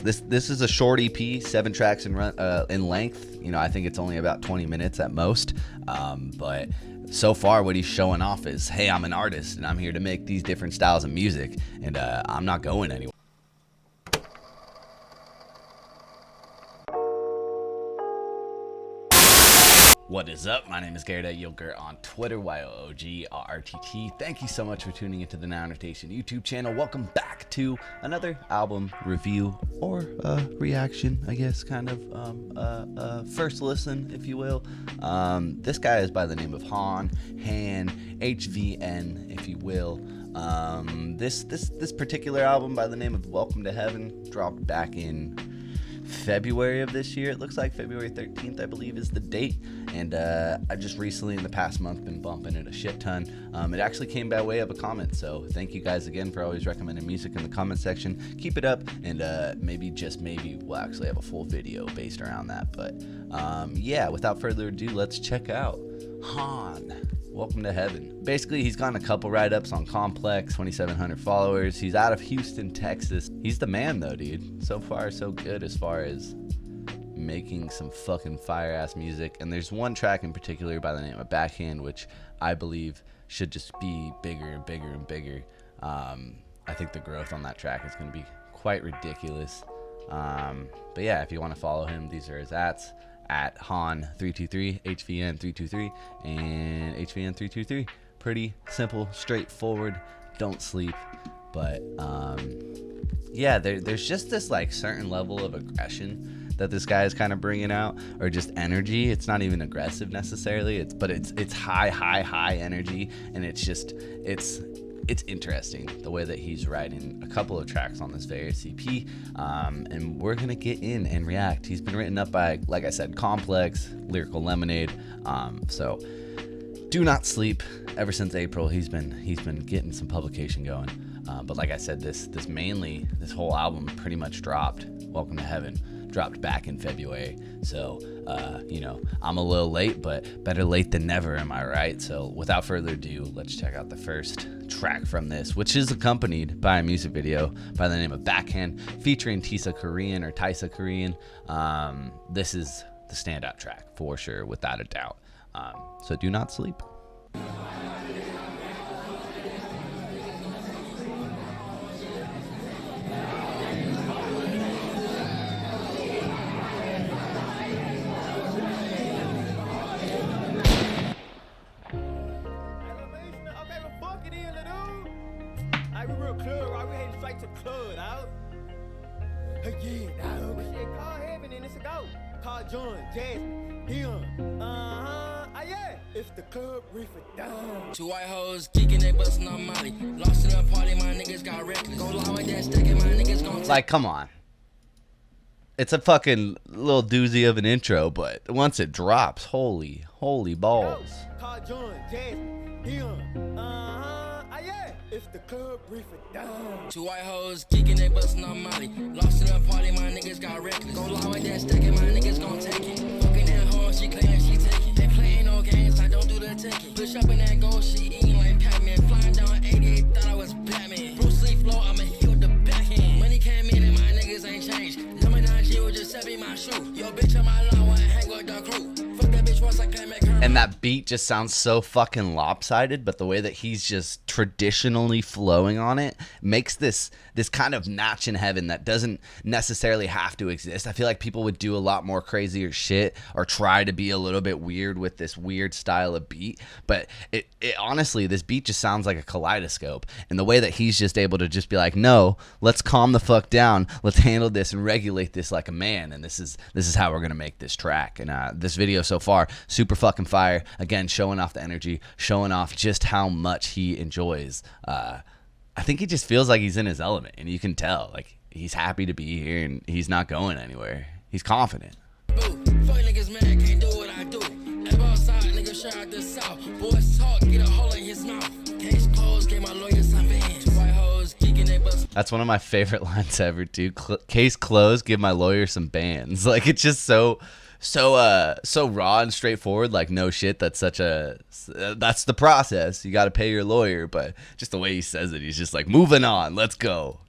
This is a short EP, 7 tracks in length. You know, I think it's only about 20 minutes at most. But so far, what he's showing off is, hey, I'm an artist and I'm here to make these different styles of music, and I'm not going anywhere. What is up? My name is Garrett Yogurt on Twitter, YOOGRRTT. Thank you so much for tuning into the Now INROTATION YouTube channel. Welcome back to another album review or reaction, I guess, kind of first listen, if you will. This guy is by the name of Han, HVN, if you will. This particular album by the name of Welcome to Heaven dropped back in February of this year. It looks like February 13th, I believe, is the date. And I just recently in the past month been bumping it a shit ton. It actually came by way of a comment, so thank you guys again for always recommending music in the comment section. Keep it up, and maybe we'll actually have a full video based around that. But yeah, without further ado, let's check out Han, Welcome to Heaven. Basically, he's gotten a couple write-ups on Complex, 2,700 followers. He's out of Houston, Texas. He's the man, though, dude. So far, so good as far as making some fucking fire-ass music. And there's one track in particular by the name of Backhand, which I believe should just be bigger and bigger and bigger. I think the growth on that track is going to be quite ridiculous. But yeah, if you want to follow him, these are his ats. At Han323, HVN323, and HVN323. Pretty simple, straightforward, don't sleep. But yeah, there's just this like certain level of aggression that this guy is kind of bringing out, or just energy. It's not even aggressive necessarily, but it's high energy, and it's interesting the way that he's writing a couple of tracks on this various EP, and we're gonna get in and react. He's been written up by, like I said, Complex, Lyrical Lemonade. So do not sleep. Ever since April, he's been getting some publication going. But like I said, this whole album pretty much dropped. Welcome to Heaven dropped back in February. So you know, I'm a little late, but better late than never, am I right? So without further ado, let's check out the first track from this, which is accompanied by a music video by the name of Backhand, featuring Tisa Korean. This is the standout track for sure, without a doubt. So do not sleep. It's the club reefer down. Two white hoes geeking, they bustin' on Molly. Lost in a party, my niggas got reckless. Go loud with that stick and my niggas gon' like, come on. It's a fucking little doozy of an intro, but once it drops, holy balls. It's the club reefer down. Two white hoes geeking, they bustin' on Molly. Lost in a party, my niggas got reckless. Go loud with that stick and my niggas gon' take it. Fucking that hoe, she claimin' she take it. They playin' no games, I don't do the ticket. Push up in that gold, she eating like Pac-Man. Flying down 88, thought I was Batman. Bruce Lee flow, I'ma hit with the backhand. Money came in and my niggas ain't changed. Lemon 9G was just selling my shoe. Yo, bitch, on my line, wanna hang with the crew. Fuck that bitch once I can't make her. And that beat just sounds so fucking lopsided, but the way that he's just traditionally flowing on it makes this kind of match in heaven that doesn't necessarily have to exist. I feel like people would do a lot more crazier shit or try to be a little bit weird with this weird style of beat, but it honestly, this beat just sounds like a kaleidoscope, and the way that he's just able to just be like, no, let's calm the fuck down, let's handle this and regulate this like a man, and this is how we're gonna make this track. And this video so far, super fucking fire. Again, showing off the energy, showing off just how much he enjoys. I think he just feels like he's in his element, and you can tell, like, he's happy to be here and he's not going anywhere. He's confident. Fuck niggas mad, can't do what I do. Ever outside, niggas shout out the south. Boys talk, get a hole in his mouth. Case closed, gave my lawyer some bands. White hoes geeking, they bust. That's one of my favorite lines ever, too. Case closed, give my lawyer some bands. Like, it's just so raw and straightforward. Like, no shit, that's the process. You got to pay your lawyer, but just the way he says it, he's just like, moving on, let's go.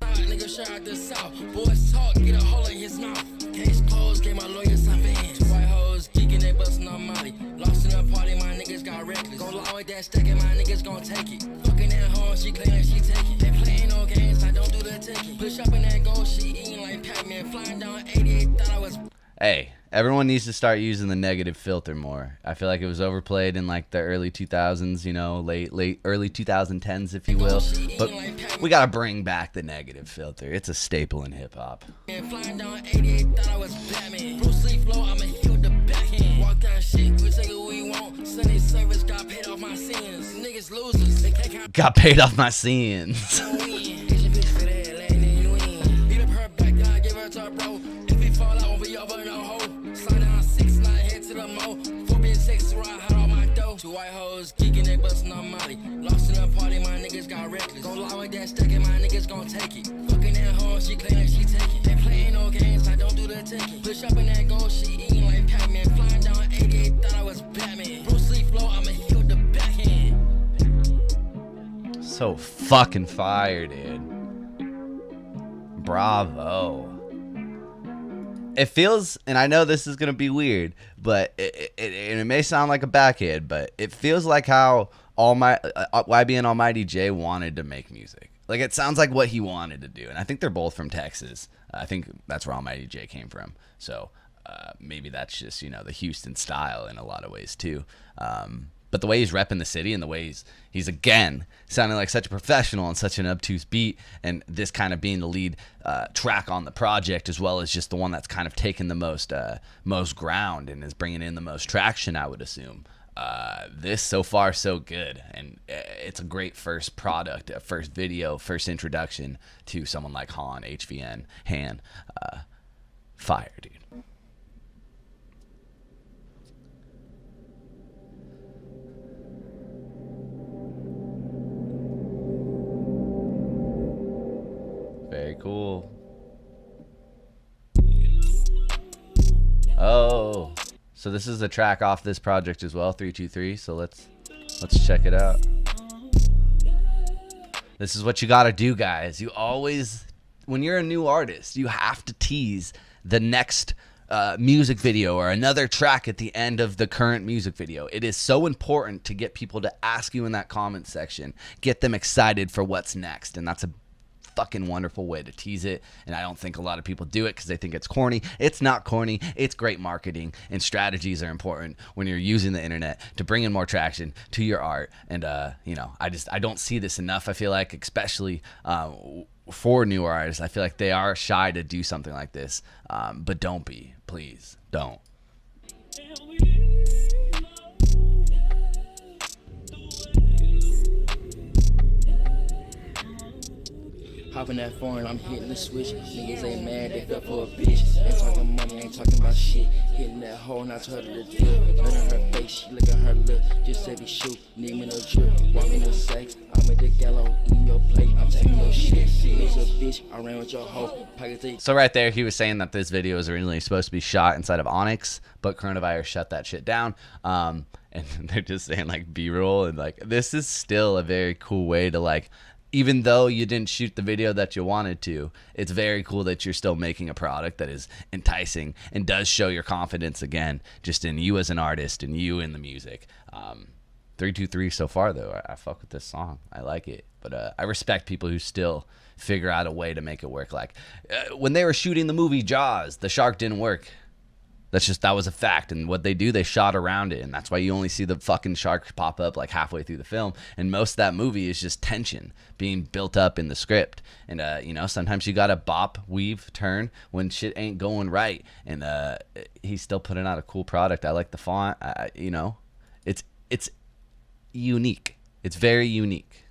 Nigga shout out the south. Boys talk, get a hole in his mouth. Case closed, gave my lawyer some bands. White hoes geeking, they bustin' on Molly. Lost in a party, my niggas got reckless. Go lie with that stack and my niggas gon' take it. Fucking at home, she claimin' she take it. They playin' no games, I don't do the ticket. Push up in that gold, she eatin' like Pac-Man. Flying down 88, thought I was... Hey, everyone needs to start using the negative filter more. I feel like it was overplayed in like the early 2000s, you know, early 2010s, if you will. But we gotta bring back the negative filter. It's a staple in hip hop. Flying down 88, thought I was Batman. Bruce Lee flow, I'ma hit with the backhand. Walk down shit, we take what we want. Sunday service got paid off my sins. Niggas losers, they can't count. Got paid off my sins. Two white hoes geeking, they bustin' on Molly. Lost in a party, my niggas got reckless. Go lie with that stack and my niggas gon' take it. Fucking at home, she claimin' she take it. They playin' no games, I don't do the ticket. Push up in that gold, she eatin' like Pac-Man. Flying down 88, thought I was Batman. Bruce Lee flow, I'ma hit with the backhand. So fucking fire, dude. Bravo. It feels, and I know this is going to be weird, but it may sound like a backhand, but it feels like how YB and Almighty J wanted to make music. Like, it sounds like what he wanted to do. And I think they're both from Texas. I think that's where Almighty J came from. So maybe that's just, you know, the Houston style in a lot of ways too. But the way he's repping the city and the way he's again sounding like such a professional and such an obtuse beat, and this kind of being the lead track on the project, as well as just the one that's kind of taken the most ground and is bringing in the most traction, I would assume. This so far so good, and it's a great first product, a first video, first introduction to someone like Han. Fire, dude. Very cool. Oh, so this is a track off this project as well, 323. So let's check it out. This is what you gotta do, guys. You always, when you're a new artist, you have to tease the next music video or another track at the end of the current music video. It is so important to get people to ask you in that comment section, get them excited for what's next, and that's a fucking wonderful way to tease it. And I don't think a lot of people do it because they think it's corny. It's not corny. It's great marketing, and strategies are important when you're using the internet to bring in more traction to your art. And you know, I don't see this enough. I feel like, especially for newer artists, I feel like they are shy to do something like this, but don't be, please don't. Hopping that foreign, I'm hitting the switch. Niggas ain't mad, they fell for a bitch. Ain't talking money, ain't talking about shit. Hitting that hole, not told her to dip. None of her face, she look at her lip. Just said he shoot, need me no drip. Walking with sex, I'm at the gallows, eating your plate. I'm taking your shit. Bitch a bitch, I ran with your hoe. So right there, he was saying that this video was originally supposed to be shot inside of Onyx, but coronavirus shut that shit down. And they're just saying like B-roll, and like this is still a very cool way to, like, even though you didn't shoot the video that you wanted to, it's very cool that you're still making a product that is enticing and does show your confidence again, just in you as an artist and you in the music. 323 so far, though. I fuck with this song. I like it. But I respect people who still figure out a way to make it work. Like when they were shooting the movie Jaws, the shark didn't work. That was a fact. And what they do, they shot around it. And that's why you only see the fucking shark pop up like halfway through the film. And most of that movie is just tension being built up in the script. And, you know, sometimes you got to bop, weave, turn when shit ain't going right. And he's still putting out a cool product. I like the font. You know, it's unique. It's very unique.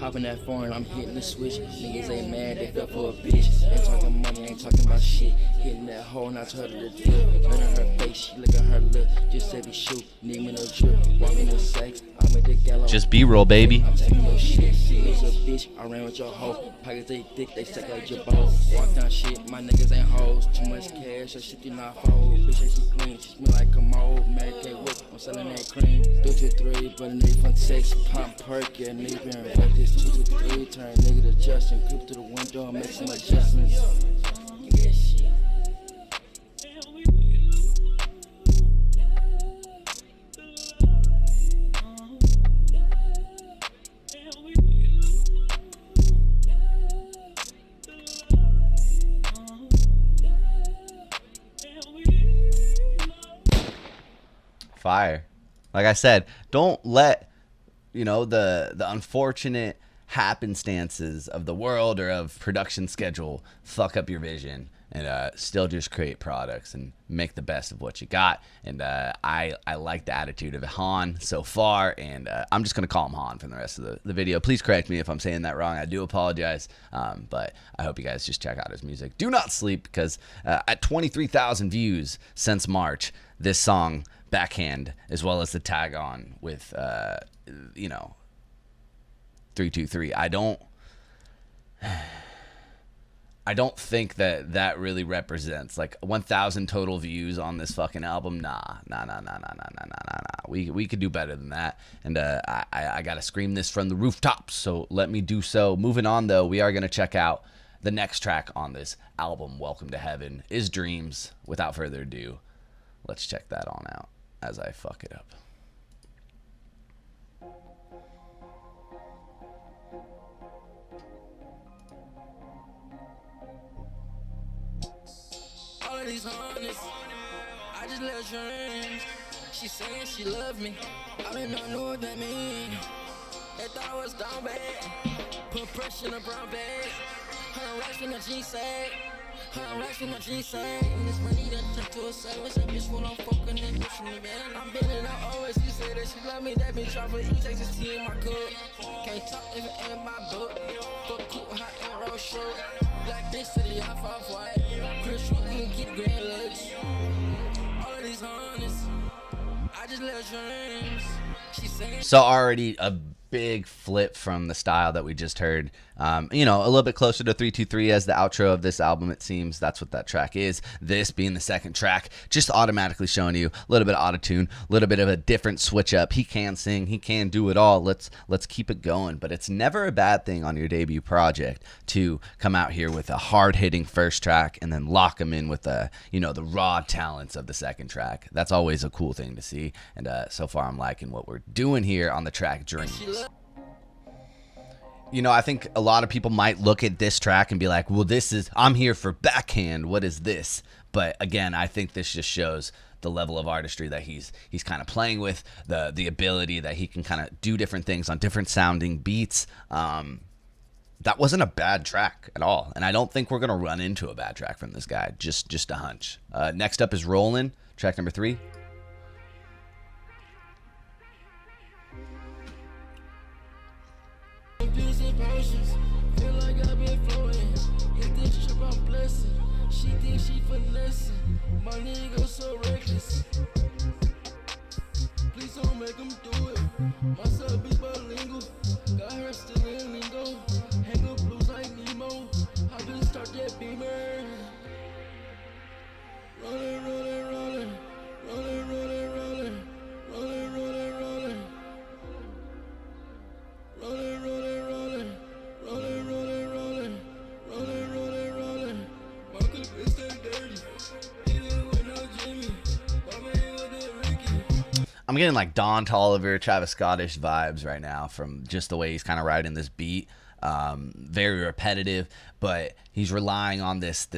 Hopping that foreign, I'm hitting the switch. Niggas ain't mad, they fell for a bitch. Ain't talking money, ain't talking about shit. Hitting that hole, not told her to dip. None of her face, she look at her lip. Just said he shoot, need me no drip. Walking with sex, I'm at the gallows. Just B-roll, baby. I'm taking your shit. Bitch a bitch, I ran with your hoe. Pockets they thick, they suck like your bowl. Walk down shit, my niggas ain't hoes. Too much cash, her shit do not fold. Bitch ain't she clean, she smell like a mold. Mary Kay whip, I'm selling that cream. 323, but a nigga from Texas, pump perk, yeah, nigga sipping, fuck this 2 to 3, turn nigga to Justin, creep to the window and make some adjustments. Yeah, shit. Fire. Like I said, don't let, you know, the unfortunate happenstances of the world or of production schedule fuck up your vision, and still just create products and make the best of what you got. And I like the attitude of Han so far, and I'm just going to call him Han for the rest of the video. Please correct me if I'm saying that wrong. I do apologize, but I hope you guys just check out his music. Do not sleep, because at 23,000 views since March, this song, Backhand, as well as the tag on with, you know, 323. I don't think that really represents like 1,000 total views on this fucking album. Nah. We could do better than that. And I gotta scream this from the rooftops, so let me do so. Moving on though, we are gonna check out the next track on this album, Welcome to Heaven, is Dreams. Without further ado, let's check that on out as I fuck it up. All of these honest, I just let dreams. She saying she love me, I did not know what that mean. They thought I was down bad, put pressure in a brown bag. 100 racks in the G-Sag, 100 racks in the G-Sag. And this money that turned to a savage, that bitch when I'm fucking and pushing the man. I'm bending out always, she said that she love me, that bitch off of E, takes this tea in my cup. Can't talk if it ain't in my book, fuck cool, hot and roll short. Black bitch to the off white, Chris Rock can get grand looks. All of these honest, I just let dreams. She saying So already a big flip from the style that we just heard. You know, a little bit closer to 323 as the outro of this album, it seems. That's what that track is. This being the second track, just automatically showing you a little bit of auto-tune, a little bit of a different switch up. He can sing, he can do it all. Let's keep it going. But it's never a bad thing on your debut project to come out here with a hard-hitting first track and then lock them in with the, you know, the raw talents of the second track. That's always a cool thing to see. And so far I'm liking what we're doing here on the track Dreams. You know, I think a lot of people might look at this track and be like, well, I'm here for Backhand. What is this? But again, I think this just shows the level of artistry that he's kind of playing with, the ability that he can kind of do different things on different sounding beats. That wasn't a bad track at all. And I don't think we're going to run into a bad track from this guy. Just a hunch. Next up is Rollin', track number 3. Potions, feel like I've been flowing. Hit this trip, I'm blessing. She thinks she finessing. My nigga so reckless. Please don't make him do it. My sub is bilingual. Got her still in lingo. Hang up blues like Nemo. I been start that beamer. Rollin', rollin', rollin'. Rollin', rollin', rollin'. Rollin', rollin', rollin'. Rollin', rollin', rollin'. Rollin', rollin', rollin'. Rollin', rollin', rollin'. My clip is that dirty. Even with no Jimmy. My man with the Ricky. I'm getting like Don Toliver, Travis Scottish vibes right now from just the way he's kind of riding this beat. Very repetitive, but he's relying on this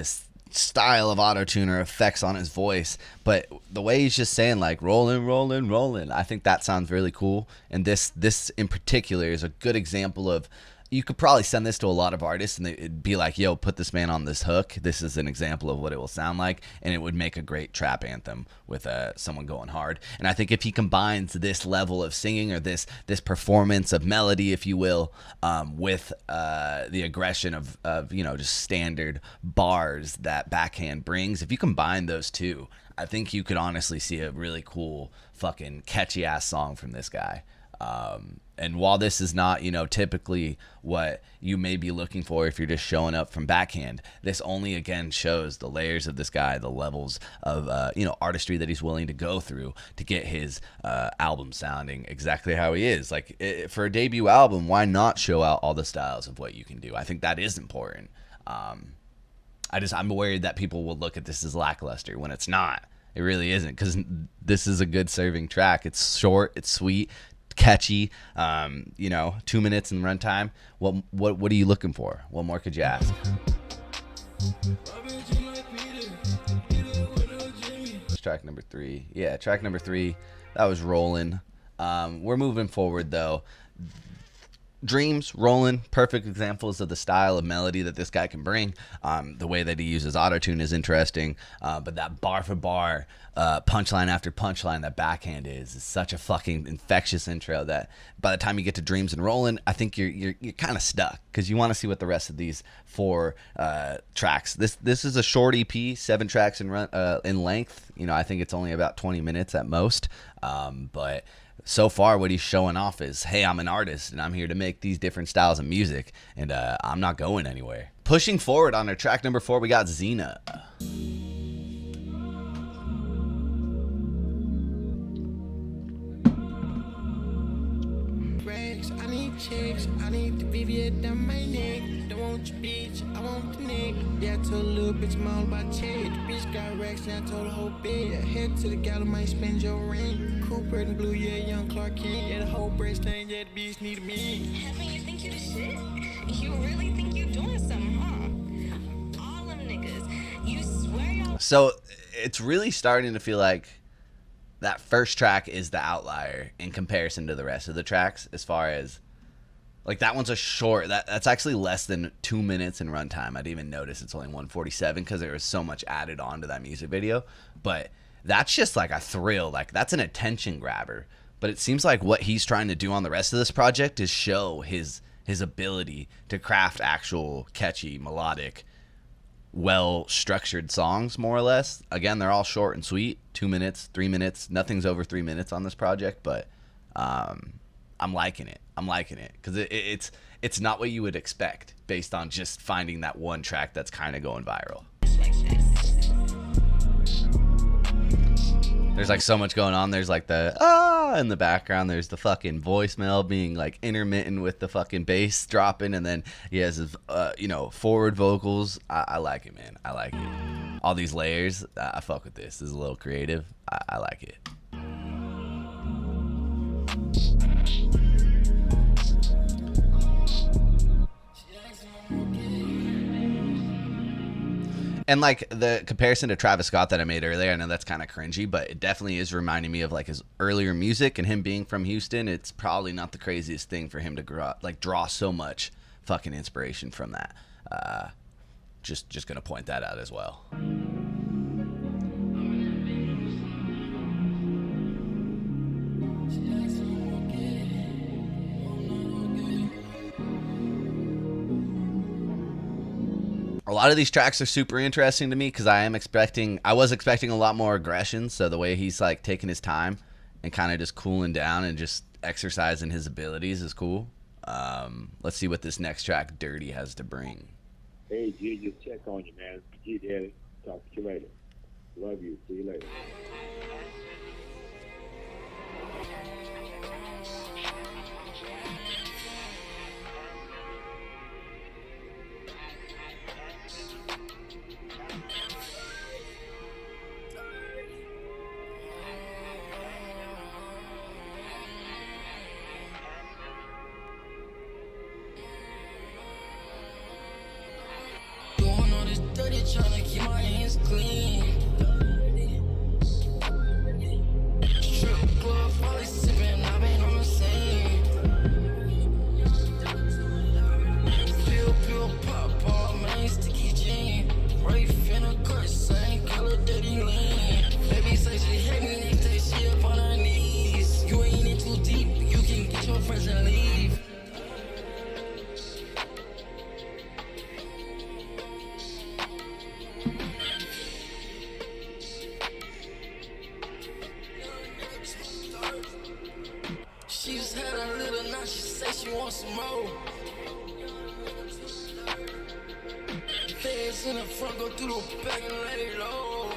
style of auto-tuner effects on his voice. But the way he's just saying like rolling, rolling, rolling, I think that sounds really cool. And this in particular is a good example of, you could probably send this to a lot of artists and it'd be like, yo, put this man on this hook. This is an example of what it will sound like, and it would make a great trap anthem with someone going hard. And I think if he combines this level of singing, or this performance of melody, if you will, with the aggression of you know, just standard bars that Backhand brings, if you combine those two, I think you could honestly see a really cool fucking catchy ass song from this guy. And while this is not, you know, typically what you may be looking for if you're just showing up from backhand, this only again shows the layers of this guy, the levels of, you know, artistry that he's willing to go through to get his album sounding exactly how he is. Like, for a debut album, why not show out all the styles of what you can do? I think that is important. I'm worried that people will look at this as lackluster when it's not. It really isn't, because this is a good serving track. It's short, it's sweet, catchy, you know, 2 minutes in runtime. What are you looking for? What more could you ask? Track number 3. Yeah, track number 3. That was rolling. We're moving forward though. Dreams, Rollin', perfect examples of the style of melody that this guy can bring. The way that he uses autotune is interesting, but that bar for bar, punchline after punchline that backhand is such a fucking infectious intro that by the time you get to Dreams and Rollin', I think you're kind of stuck, because you want to see what the rest of these 4 tracks. This is a short EP, 7 tracks in length. You know, I think it's only about 20 minutes at most, but so far what he's showing off is, hey, I'm an artist and I'm here to make these different styles of music, and I'm not going anywhere. Pushing forward on our track number 4, we got Xena. I need chicks, I need the VVS down my neck. Don't want your bitch, I want the neck. Yeah, I told a little bitch I'm all about check. The bitch got racks, and I told the whole bed. Head to the gala, might spend your ring. Cooper and blue, yeah, young Clark Kent. Yeah, the whole breast thing, yeah, the bitch need me. Heaven, you think you the shit? You really think you doing something, huh? All them niggas, you swear y'all. So it's really starting to feel like that first track is the outlier in comparison to the rest of the tracks, as far as, like, that one's a short, that's actually less than 2 minutes in runtime. I didn't even notice it's only 1:47 because there was so much added on to that music video. But that's just like a thrill, like that's an attention grabber. But it seems like what he's trying to do on the rest of this project is show his ability to craft actual catchy, melodic, well-structured songs, more or less. Again, they're all short and sweet, 2 minutes, 3 minutes. Nothing's over 3 minutes on this project, but I'm liking it. I'm liking it, because it's not what you would expect based on just finding that one track that's kind of going viral. There's like so much going on. There's like the in the background. There's the fucking voicemail being like intermittent with the fucking bass dropping, and then he has his you know, forward vocals. I like it, man. I like it. All these layers. I fuck with this. This is a little creative. I like it. And like the comparison to Travis Scott that I made earlier, I know that's kind of cringy, but it definitely is reminding me of like his earlier music, and him being from Houston, it's probably not the craziest thing for him to draw so much fucking inspiration from that. Just gonna point that out as well. A lot of these tracks are super interesting to me because I was expecting a lot more aggression. So the way he's like taking his time and kind of just cooling down and just exercising his abilities is cool. Let's see what this next track, Dirty, has to bring. Hey, G, just check on you, man. G, Daddy. Talk to you later. Love you. See you later. Doing all this dirty, tryna keep my hands clean. Strip club, probably sipping, I've been on the scene. Pill, pop, man, sticky jean. Rafe in a cut, same color, dirty lean. Baby say she hate me, next day she up on her knees. You ain't in too deep, you can get your friends and leave. go through the back and lay low.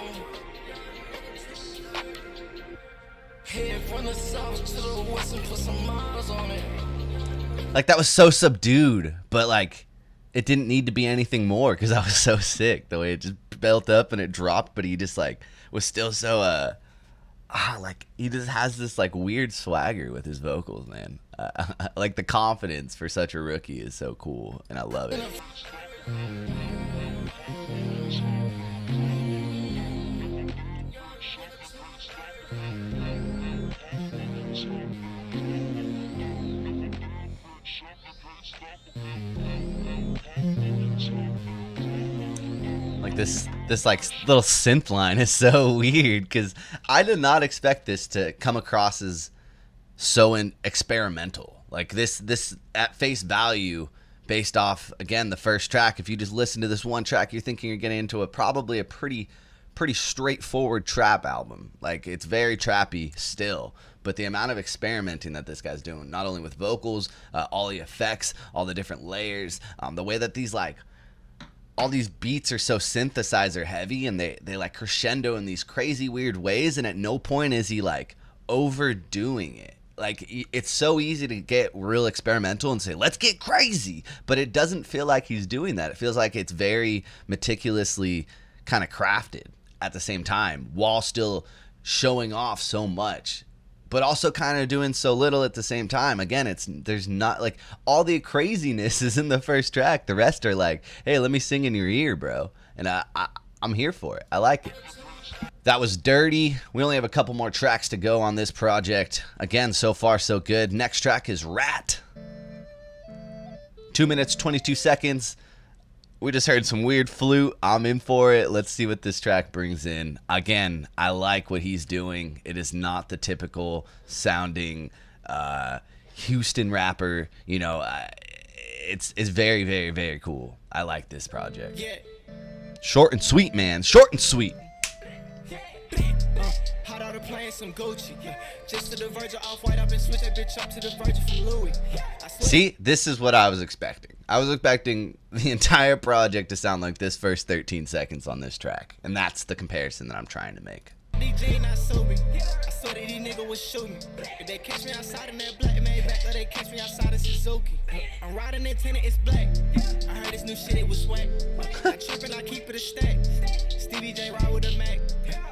Head from the south to the west and put some miles on it. Like, that was so subdued, but like it didn't need to be anything more because I was so sick the way it just built up and it dropped, but he just like was still so like he just has this like weird swagger with his vocals, man. Like the confidence for such a rookie is so cool, and I love it. Like this like little synth line is so weird because I did not expect this to come across as so experimental. Like this at face value, based off again the first track. If you just listen to this one track, you're thinking you're getting into probably a pretty straightforward trap album. Like, it's very trappy still, but the amount of experimenting that this guy's doing, not only with vocals, all the effects, all the different layers, the way that these like all these beats are so synthesizer heavy, and they like crescendo in these crazy weird ways, and at no point is he like overdoing it. Like, it's so easy to get real experimental and say, let's get crazy, but it doesn't feel like he's doing that. It feels like it's very meticulously kind of crafted at the same time, while still showing off so much, but also kind of doing so little at the same time. Again, there's not like all the craziness is in the first track. The rest are like, hey, let me sing in your ear, bro. And I'm here for it. I like it. That was Dirty. We only have a couple more tracks to go on this project. Again, so far so good. Next track is Rat. 2 minutes, 22 seconds. We just heard some weird flute. I'm in for it. Let's see what this track brings in. Again, I like what he's doing. It is not the typical sounding Houston rapper. You know, it's very, very, very cool. I like this project. Yeah. Short and sweet, man. Short and sweet. Hot out of playing some Gucci. Just to the Virgin off-white, I've been switch that bitch up to the Virgin from Louis. See, this is what I was expecting. I was expecting the entire project to sound like this first 13 seconds on this track. And that's the comparison that I'm trying to make. DJ not sober. I saw that these niggas was shooting. If they catch me outside in that black made back, or they catch me outside of Suzuki. I'm riding that tenant, it's black. I heard this new shit, it was swag. I trip and I keep it a stack. Stevie J ride with a Mac.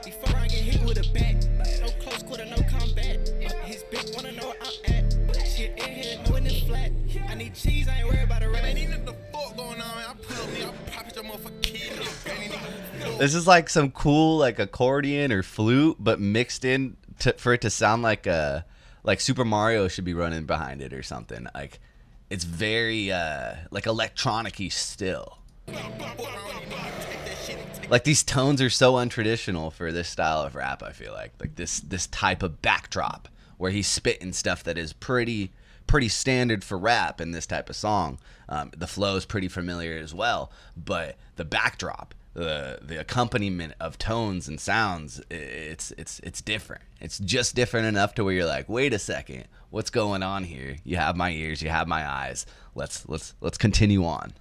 Before I get hit with a bat. No close quarter, no combat. His bitch wanna know where I'm at. Shit in here, knowing it's flat. I need cheese, I ain't worried about a rat. Man, even if the fork going on, I put up me, I'll pop it your motherfucking kid. This is like some cool like accordion or flute, but mixed in for it to sound like Super Mario should be running behind it or something. Like, it's very like electronic-y still. Like, these tones are so untraditional for this style of rap. I feel like this type of backdrop where he's spitting stuff that is pretty standard for rap in this type of song. The flow is pretty familiar as well, but the backdrop, the accompaniment of tones and sounds, it's different. It's just different enough to where you're like, wait a second, what's going on here? You have my ears, you have my eyes. Let's continue on.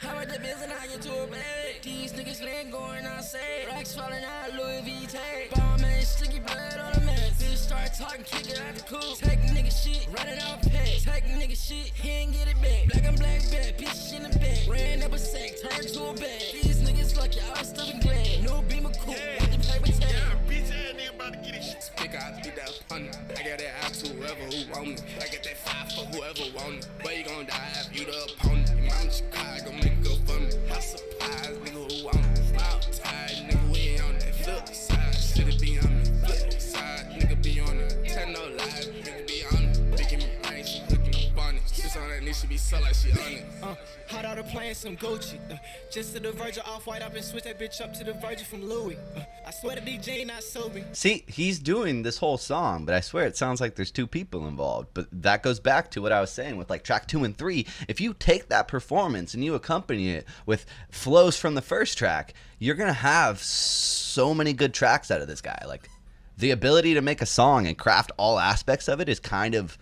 How about the bills and I get to a bag? These niggas land going outside. Racks falling out, Louis V tag. Bomb man, sticky blood on the mess. Bitch start talking, kick it out the cool. Take nigga shit, running out pay. Take nigga shit, he ain't get it back. Black and black bag, bitch in the bag. Ran up a sack, turned to a bag. These niggas lucky, I was still in glad. No beam of cool, with the paper tag. Yeah, bitch ass nigga about to get his shit. Speak out, beat that pun. I got that out to whoever who want me. I got that 5 for whoever want it. But you gon' die if you the opponent. Your mama Chicago, make go for me. I surprise nigga who want it. Smile tired, nigga, we ain't on that. Flip side, shit it be on me. Flip side, nigga be on it. Tell no lies, nigga be on it. Picking me right, she hooking up on it. Sis on that nigga, she be so like she on it. Hot out of playing some Gucci. Just to the Virgin off-white, I've been switch that bitch up to the Virgin from Louis. I swear the DJ not sober. See, he's doing this whole song, but I swear it sounds like there's two people involved. But that goes back to what I was saying with like track 2 and 3. If you take that performance and you accompany it with flows from the first track, you're gonna have so many good tracks out of this guy. Like, the ability to make a song and craft all aspects of it is kind of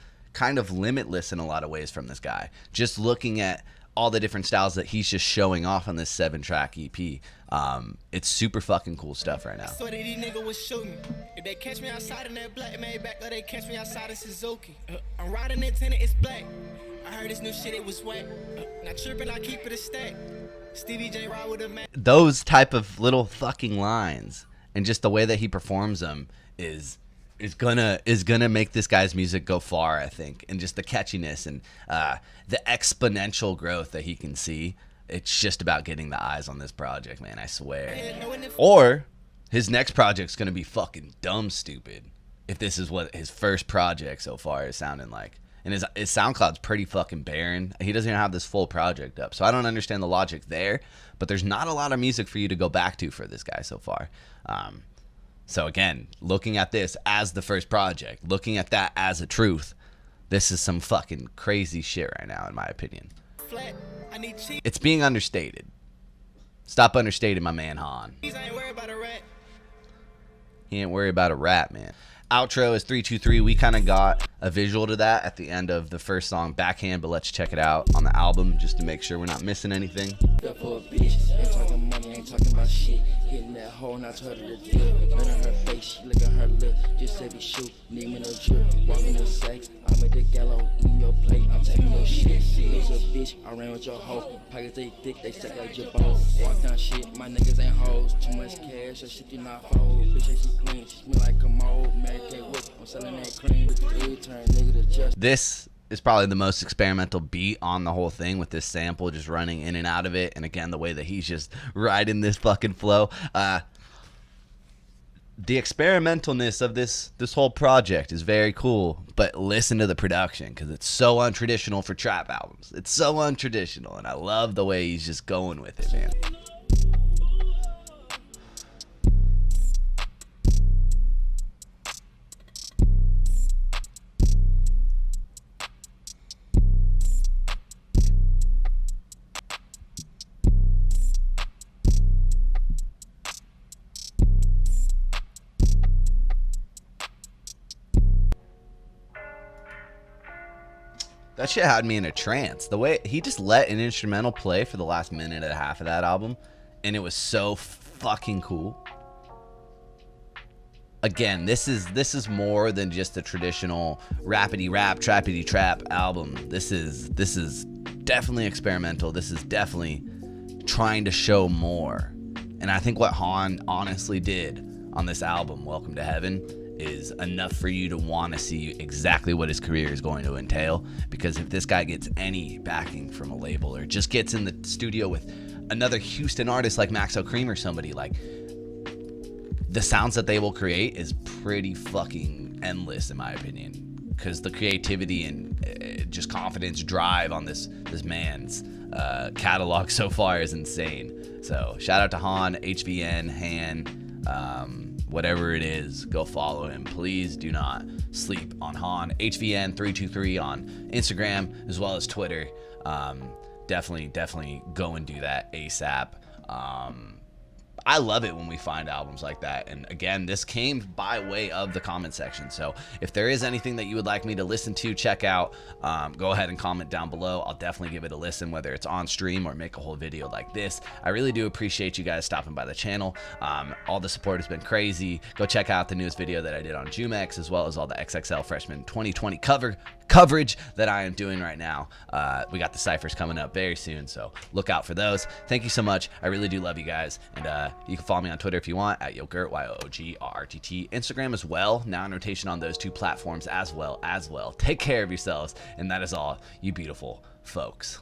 limitless in a lot of ways from this guy. Just looking at all the different styles that he's just showing off on this 7-track EP. It's super fucking cool stuff right now. So that these niggas would shoot me. If they catch me outside in that black Maybach, or they catch me outside in Suzuki. I'm riding that tenant, it's black. I heard this new shit, it was whack. Not tripping, I keep it a stack. Stevie J ride with a man. Those type of little fucking lines and just the way that he performs them is gonna make this guy's music go far, I think. And just the catchiness and the exponential growth that he can see. It's just about getting the eyes on this project, man, I swear. Or his next project's gonna be fucking dumb stupid if this is what his first project so far is sounding like. And his SoundCloud's pretty fucking barren. He doesn't even have this full project up. So I don't understand the logic there. But there's not a lot of music for you to go back to for this guy so far. So again, looking at this as the first project, looking at that as a truth, this is some fucking crazy shit right now, in my opinion. It's being understated. Stop understating my man Han. He ain't worried about a rat, man. Outro is 323. We kind of got a visual to that at the end of the first song, Backhand, but let's check it out on the album just to make sure we're not missing anything. For a bitch, ain't talking money, ain't talking about shit. Hitting that hole, not told her to deal. None of her face, she look at her lip. Just said he shoot, need me no drip. Walking with sex, I'm at the gallows, eating your plate. I'm taking your shit. Lose a bitch, I ran with your hoe. Pockets they thick, they stack like your bow. Walk down shit, my niggas ain't hoes. Too much cash, that shit do not fold. Bitch, she clean, she smell like a mold. Mary Kate whip, I'm selling that cream. With the turn, nigga to just. This is probably the most experimental beat on the whole thing, with this sample just running in and out of it, and again the way that he's just riding this fucking flow. The experimentalness of this whole project is very cool, but listen to the production, because it's so untraditional for trap albums. It's so untraditional, and I love the way he's just going with it, man. That shit had me in a trance. The way he just let an instrumental play for the last minute and a half of that album, and it was so fucking cool. Again, this is more than just a traditional rappity rap, trappity trap album. This is definitely experimental. This is definitely trying to show more. And I think what Han honestly did on this album, Welcome to Heaven, is enough for you to want to see exactly what his career is going to entail. Because if this guy gets any backing from a label, or just gets in the studio with another Houston artist like Maxo Cream or somebody, like, the sounds that they will create is pretty fucking endless, in my opinion. Because the creativity and just confidence, drive on this man's catalog so far is insane. So shout out to Han, HVN, Han, whatever it is, go follow him. Please do not sleep on Han. HVN323 on Instagram as well as Twitter. Definitely go and do that ASAP. I love it when we find albums like that. And again, this came by way of the comment section. So if there is anything that you would like me to listen to, check out, go ahead and comment down below. I'll definitely give it a listen, whether it's on stream or make a whole video like this. I really do appreciate you guys stopping by the channel. All the support has been crazy. Go check out the newest video that I did on Jumex, as well as all the XXL Freshman 2020 coverage that I am doing right now. We got the ciphers coming up very soon, so look out for those. Thank you so much. I really do love you guys. And you can follow me on Twitter if you want, at YoGert, YoogRRTT. Instagram as well, now in rotation on those two platforms as well. Take care of yourselves, and that is all, you beautiful folks.